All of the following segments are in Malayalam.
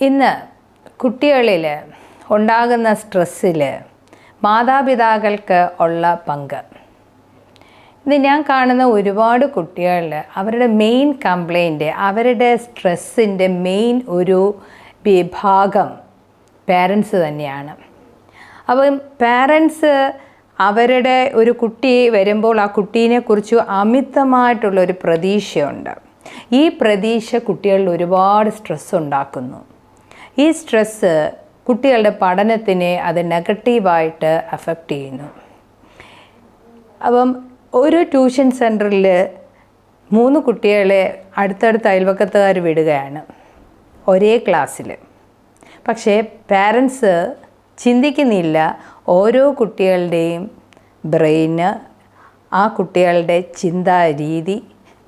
ഇന്ന് കുട്ടികളിൽ ഉണ്ടാകുന്ന സ്ട്രെസ്സിൽ മാതാപിതാക്കൾക്ക് ഉള്ള പങ്ക്. ഇത് ഞാൻ കാണുന്ന ഒരുപാട് കുട്ടികളിൽ അവരുടെ മെയിൻ കംപ്ലൈൻറ്റ്, അവരുടെ സ്ട്രെസ്സിൻ്റെ മെയിൻ ഒരു വിഭാഗം പേരൻസ് തന്നെയാണ്. അപ്പം പേരൻസ് അവരുടെ ഒരു കുട്ടി വരുമ്പോൾ ആ കുട്ടീനെക്കുറിച്ച് അമിതമായിട്ടുള്ളൊരു പ്രതീക്ഷയുണ്ട്. ഈ പ്രതീക്ഷ കുട്ടികളിൽ ഒരുപാട് സ്ട്രെസ് ഉണ്ടാക്കുന്നു. ഈ സ്ട്രെസ്സ് കുട്ടികളുടെ പഠനത്തിനെ അത് നെഗറ്റീവായിട്ട് അഫക്റ്റ് ചെയ്യുന്നു. അപ്പം ഒരു ട്യൂഷൻ സെൻറ്ററിൽ 3 കുട്ടികളെ അടുത്തടുത്ത അയൽവക്കത്തുകാർ വിടുകയാണ് ഒരേ ക്ലാസ്സിൽ. പക്ഷേ പാരൻസ് ചിന്തിക്കുന്നില്ല ഓരോ കുട്ടികളുടെയും ബ്രെയിന്, ആ കുട്ടികളുടെ ചിന്താ രീതി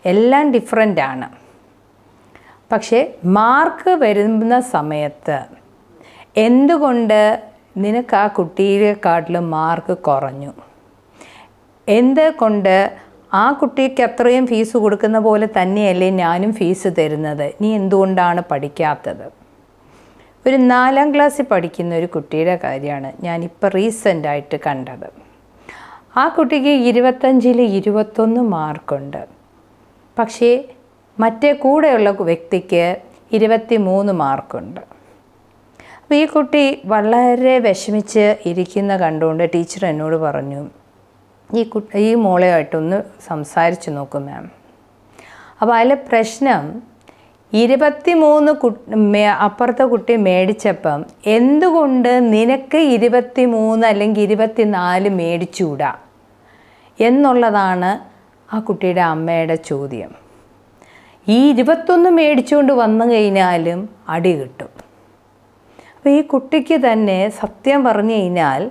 എല്ലാം ഡിഫറൻ്റാണ്. പക്ഷേ മാർക്ക് വരുന്ന സമയത്ത് എന്തുകൊണ്ട് നിനക്ക് ആ കുട്ടിയെക്കാട്ടിലും മാർക്ക് കുറഞ്ഞു, എന്തുകൊണ്ട് ആ കുട്ടിക്ക് അത്രയും ഫീസ് കൊടുക്കുന്ന പോലെ തന്നെയല്ലേ ഞാനും ഫീസ് തരുന്നത്, നീ എന്തുകൊണ്ടാണ് പഠിക്കാത്തത്? ഒരു 4ാം ക്ലാസ്സിൽ പഠിക്കുന്ന ഒരു കുട്ടിയുടെ കാര്യമാണ് ഞാനിപ്പോൾ റീസെൻ്റായിട്ട് കണ്ടത്. ആ കുട്ടിക്ക് 25ൽ 21 മാർക്കുണ്ട്. പക്ഷേ മറ്റേ കൂടെയുള്ള വ്യക്തിക്ക് 23 മാർക്കുണ്ട്. അപ്പോൾ ഈ കുട്ടി വളരെ വിഷമിച്ച് ഇരിക്കുന്ന കണ്ടുകൊണ്ട് ടീച്ചർ എന്നോട് പറഞ്ഞു, ഈ മോളെയായിട്ടൊന്ന് സംസാരിച്ച് നോക്കും മാം. അപ്പോൾ അതിലെ പ്രശ്നം 23 അപ്പുറത്തെ കുട്ടി മേടിച്ചപ്പം എന്തുകൊണ്ട് നിനക്ക് 23 അല്ലെങ്കിൽ 24 മേടിച്ചുകൂടാ എന്നുള്ളതാണ് ആ കുട്ടിയുടെ അമ്മയുടെ ചോദ്യം. ഈ 21 മേടിച്ചുകൊണ്ട് വന്നു കഴിഞ്ഞാലും അടി കിട്ടും. അപ്പോൾ ഈ കുട്ടിക്ക് തന്നെ സത്യം പറഞ്ഞു കഴിഞ്ഞാൽ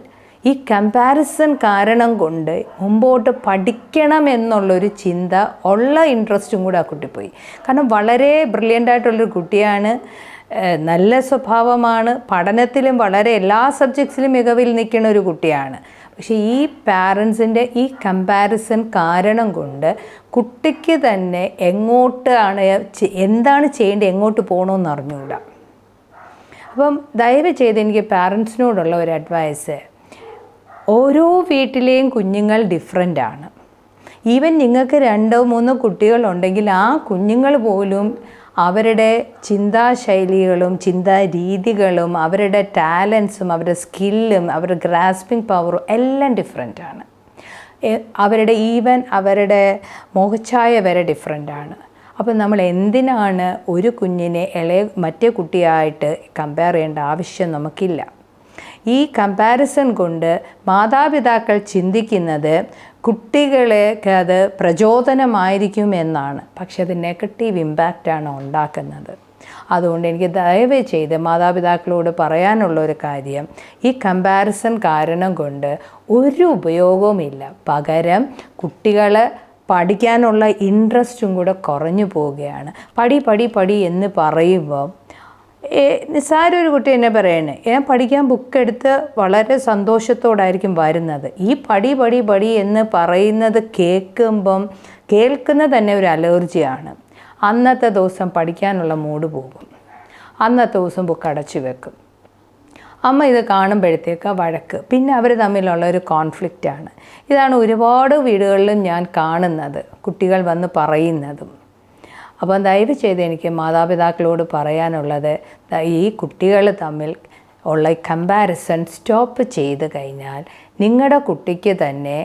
ഈ കമ്പാരിസൺ കാരണം കൊണ്ട് മുമ്പോട്ട് പഠിക്കണം എന്നുള്ളൊരു ചിന്ത ഉള്ള ഇൻട്രസ്റ്റും കൂടെ ആ കുട്ടി പോയി. കാരണം വളരെ ബ്രില്യൻ്റായിട്ടുള്ളൊരു കുട്ടിയാണ്, നല്ല സ്വഭാവമാണ്, പഠനത്തിലും വളരെ എല്ലാ സബ്ജക്ട്സിലും മികവിൽ നിൽക്കുന്ന ഒരു കുട്ടിയാണ്. പക്ഷേ ഈ പാരൻസിൻ്റെ ഈ കമ്പാരിസൺ കാരണം കൊണ്ട് കുട്ടിക്ക് തന്നെ എന്താണ് ചെയ്യേണ്ടത്, എങ്ങോട്ട് പോകണമെന്ന് അറിഞ്ഞുകൂടാ. അപ്പം ദയവ് ചെയ്ത് എനിക്ക് പാരൻസിനോടുള്ള ഒരു അഡ്വൈസ്, ഓരോ വീട്ടിലെയും കുഞ്ഞുങ്ങൾ ഡിഫറൻ്റാണ്. ഈവൻ നിങ്ങൾക്ക് 2-3 കുട്ടികളുണ്ടെങ്കിൽ ആ കുഞ്ഞുങ്ങൾ പോലും അവരുടെ ചിന്താശൈലികളും ചിന്താരീതികളും അവരുടെ ടാലൻസും അവരുടെ സ്കില്ലും അവരുടെ ഗ്രാസ്പിംഗ് പവറും എല്ലാം ഡിഫറൻ്റാണ്. അവരുടെ മുഖച്ഛായ വരെ ഡിഫറൻ്റാണ്. അപ്പോൾ നമ്മൾ എന്തിനാണ് ഒരു കുഞ്ഞിനെ മറ്റേ കുട്ടിയായിട്ട് കമ്പയർ ചെയ്യേണ്ട ആവശ്യം നമുക്കില്ല. ഈ കമ്പാരിസൺ കൊണ്ട് മാതാപിതാക്കൾ ചിന്തിക്കുന്നത് കുട്ടികൾക്ക് അത് പ്രചോദനമായിരിക്കും എന്നാണ്. പക്ഷെ അത് നെഗറ്റീവ് ഇമ്പാക്റ്റാണ് ഉണ്ടാക്കുന്നത്. അതുകൊണ്ട് എനിക്ക് ദയവ് ചെയ്ത് മാതാപിതാക്കളോട് പറയാനുള്ളൊരു കാര്യം, ഈ കമ്പാരിസൺ കാരണം കൊണ്ട് ഒരു ഉപയോഗവുമില്ല. പകരം കുട്ടികൾ പഠിക്കാനുള്ള ഇൻട്രസ്റ്റും കൂടെ കുറഞ്ഞു പോവുകയാണ്. പടി എന്ന് പറയുമ്പോൾ നിസ്സാര ഒരു കുട്ടി എന്നെ പറയണേ, ഞാൻ പഠിക്കാൻ ബുക്കെടുത്ത് വളരെ സന്തോഷത്തോടായിരിക്കും വരുന്നത്. ഈ പടി എന്ന് പറയുന്നത് കേൾക്കുന്നത് തന്നെ ഒരു അലർജിയാണ്. അന്നത്തെ ദിവസം പഠിക്കാനുള്ള മൂഡ് പോകും. അന്നത്തെ ദിവസം ബുക്ക് അടച്ചു വെക്കും. അമ്മ ഇത് കാണുമ്പോഴത്തേക്ക് വഴക്ക്, പിന്നെ അവർ തമ്മിലുള്ള ഒരു കോൺഫ്ലിക്റ്റാണ്. ഇതാണ് ഒരുപാട് വീടുകളിലും ഞാൻ കാണുന്നത്, കുട്ടികൾ വന്ന് പറയുന്നതും. അപ്പം ദയവ് ചെയ്ത് എനിക്ക് മാതാപിതാക്കളോട് പറയാനുള്ളത്, ഈ കുട്ടികൾ തമ്മിൽ ഉള്ള കമ്പാരിസൺ സ്റ്റോപ്പ് ചെയ്ത് കഴിഞ്ഞാൽ നിങ്ങളുടെ കുട്ടിക്ക് തന്നെ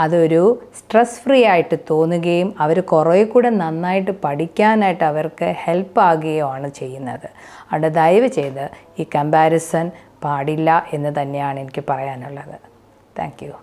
അതൊരു സ്ട്രെസ് ഫ്രീ ആയിട്ട് തോന്നുകയും അവർ കുറേ കൂടെ നന്നായിട്ട് പഠിക്കാനായിട്ട് അവർക്ക് ഹെൽപ്പാകുകയോ ആണ് ചെയ്യുന്നത്. അതുകൊണ്ട് ദയവ് ചെയ്ത് ഈ കമ്പാരിസൺ പാടില്ല എന്ന് തന്നെയാണ് എനിക്ക് പറയാനുള്ളത്. Thank you.